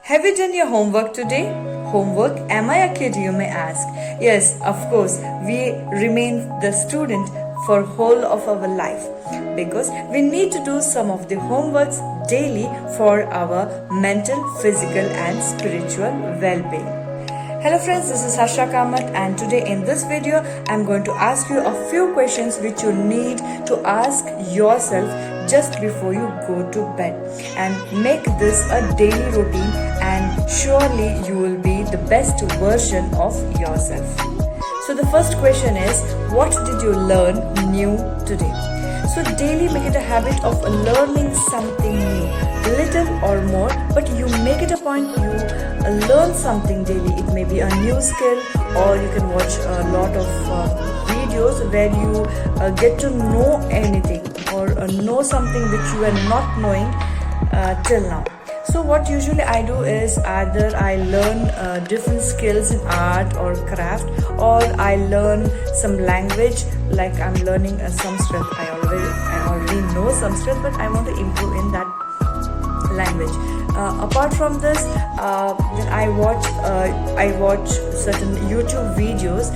Have you done your homework today? Homework? Am I a kid, you may ask? Yes, of course, we remain the student for whole of our life because we need to do some of the homeworks daily for our mental, physical and spiritual well-being. Hello friends, this is Harsha Kamath and today in this video I'm going to ask you a few questions which you need to ask yourself just before you go to bed, and make this a daily routine and surely you will be the best version of yourself. So the first question is, what did you learn new today? So daily make it a habit of learning something new, little or more, but you make it a point you learn something daily. It may be a new skill, or you can watch a lot of videos where you get to know anything or know something which you are not knowing till now. So what usually I do is either I learn different skills in art or craft, or I learn some language, like I'm learning Sanskrit. I already know Sanskrit, but I want to improve in that language. Apart from this, then I watch certain YouTube videos.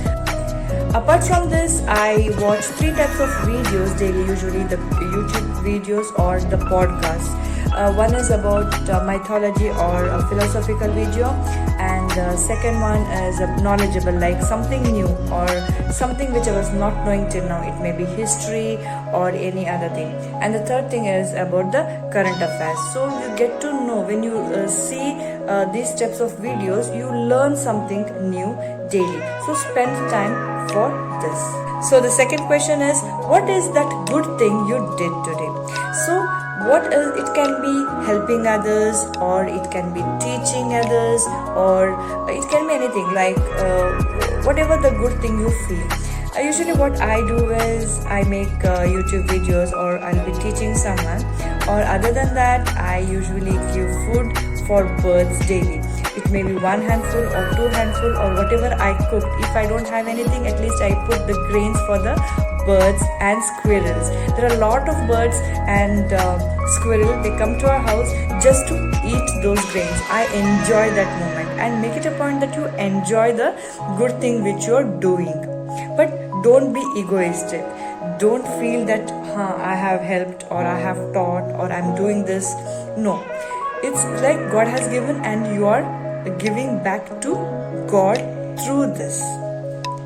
Apart from this, I watch 3 types of videos daily, usually the YouTube videos or the podcast. One is about mythology or a philosophical video, and the second one is knowledgeable, like something new or something which I was not knowing till now. It may be history or any other thing. And the third thing is about the current affairs. So you get to know when you see these types of videos, you learn something new daily. So spend time for this. So the second question is, what is that good thing you did today? So what is, it can be helping others, or it can be teaching others, or it can be anything, like whatever the good thing you feel. Usually what I do is I make YouTube videos, or I'll be teaching someone, or other than that I usually give food for birds daily. It may be 1 handful or 2 handful or whatever I cooked. If I don't have anything, at least I put the grains for the birds and squirrels. There are a lot of birds and squirrels. They come to our house just to eat those grains. I enjoy that moment, and make it a point that you enjoy the good thing which you are doing. But don't be egoistic. Don't feel that I have helped, or I have taught, or I'm doing this. No. It's like God has given and you are giving back to God through this.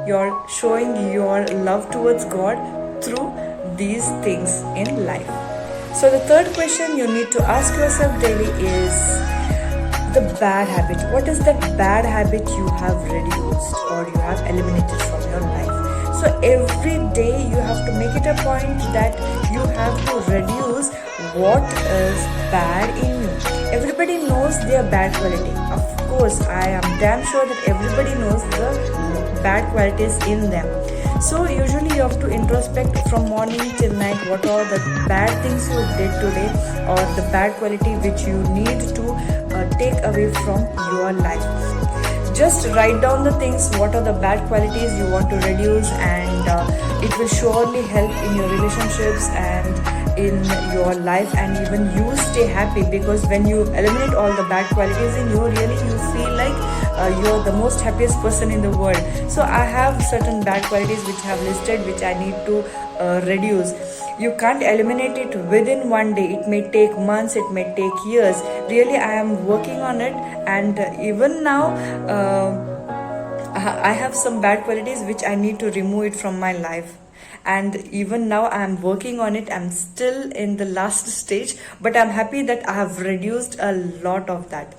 You're showing your love towards God through these things in life. So the third question you need to ask yourself daily is the bad habit. What is that bad habit you have reduced or you have eliminated from your life? So every day you have to make it a point that you have to reduce what is bad in you. Everybody knows their bad quality. Of course, I am damn sure that everybody knows the bad qualities in them. So usually you have to introspect from morning till night what are the bad things you did today, or the bad quality which you need to take away from your life. Just write down the things, what are the bad qualities you want to reduce, and it will surely help in your relationships and in your life, and even you stay happy, because when you eliminate all the bad qualities in you, really you feel like you're the most happiest person in the world. So I have certain bad qualities which I have listed, which I need to reduce. You can't eliminate it within one day. It may take months, it may take years. Really, I am working on it, and even now I have some bad qualities which I need to remove it from my life. And even now I am working on it. I'm still in the last stage, but I'm happy that I have reduced a lot of that.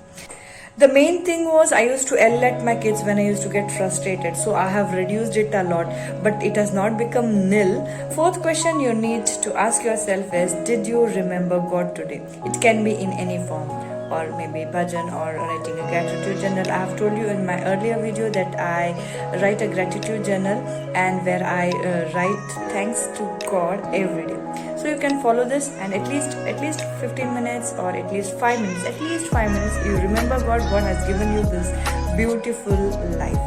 The main thing was I used to yell at my kids when I used to get frustrated. So I have reduced it a lot, but it has not become nil. Fourth question you need to ask yourself is, did you remember God today? It can be in any form, or maybe bhajan, or writing a gratitude journal. I have told you in my earlier video that I write a gratitude journal, and where I write thanks to God every day. So you can follow this, and at least 15 minutes or at least 5 minutes, you remember God has given you this beautiful life.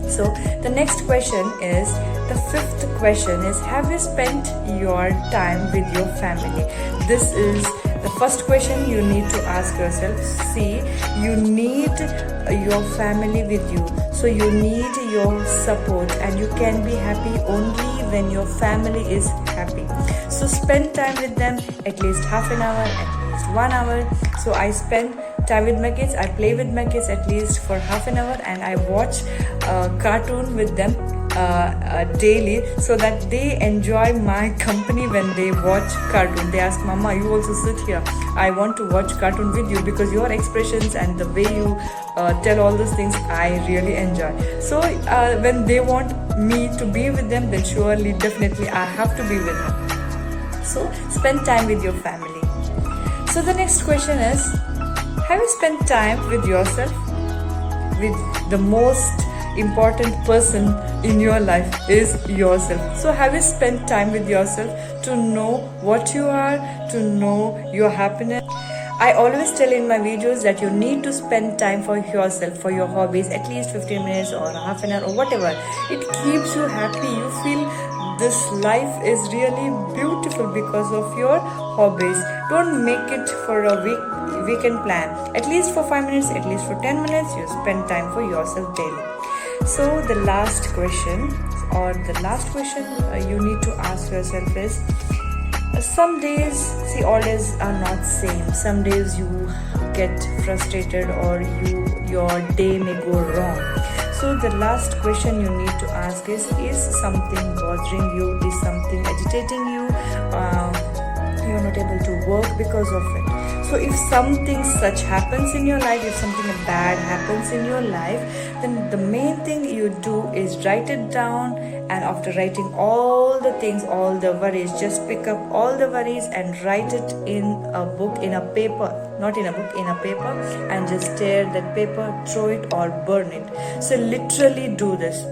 So the next question is, the fifth question is, have you spent your time with your family? This is the first question you need to ask yourself, see, you need your family with you, so you need your support, and you can be happy only when your family is happy. So spend time with them, at least half an hour, at least 1 hour. So I spend time with my kids, I play with my kids at least for half an hour, and I watch cartoon with them daily, so that they enjoy my company when they watch cartoon. They ask, Mama, you also sit here, I want to watch cartoon with you, because your expressions and the way you tell all those things I really enjoy. So when they want me to be with them, then surely, definitely I have to be with them. So spend time with your family. So the next question is, have you spent time with yourself? With the most important person in your life is yourself. So have you spent time with yourself to know what you are, to know your happiness? I always tell in my videos that you need to spend time for yourself, for your hobbies, at least 15 minutes or half an hour or whatever. It keeps you happy. You feel this life is really beautiful because of your hobbies. Don't make it for a weekend plan. At least for 5 minutes, at least for 10 minutes, you spend time for yourself daily. So the last question you need to ask yourself is, some days, see, all days are not same. Some days you get frustrated, or your day may go wrong. So the last question you need to ask is something bothering you? Is something agitating you? You're not able to work because of it. So if something such happens in your life, if something bad happens in your life, then the main thing you do is write it down, and after writing all the things, all the worries, just pick up all the worries and write it in a book, in a paper, not in a book, in a paper, and just tear that paper, throw it or burn it. So literally do this.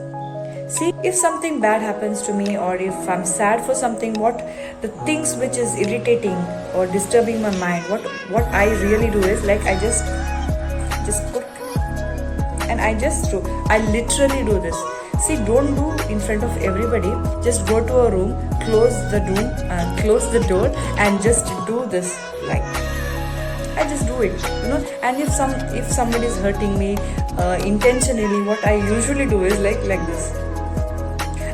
See, if something bad happens to me, or if I'm sad for something, what the things which is irritating or disturbing my mind, what I really do is, like, I just put, and I just throw. I literally do this. See, don't do in front of everybody. Just go to a room, close the door, and just do this. Like, I just do it, And if somebody is hurting me intentionally, what I usually do is like this.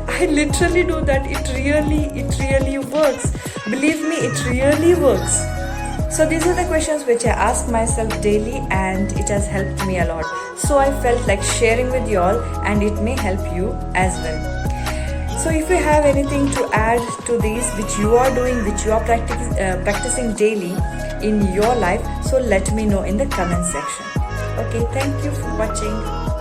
I literally do that. It really works. Believe me, it really works. So these are the questions which I ask myself daily, and it has helped me a lot. So I felt like sharing with you all, and it may help you as well. So if you have anything to add to these, which you are doing, which you are practicing daily in your life, so let me know in the comment section. Okay, thank you for watching.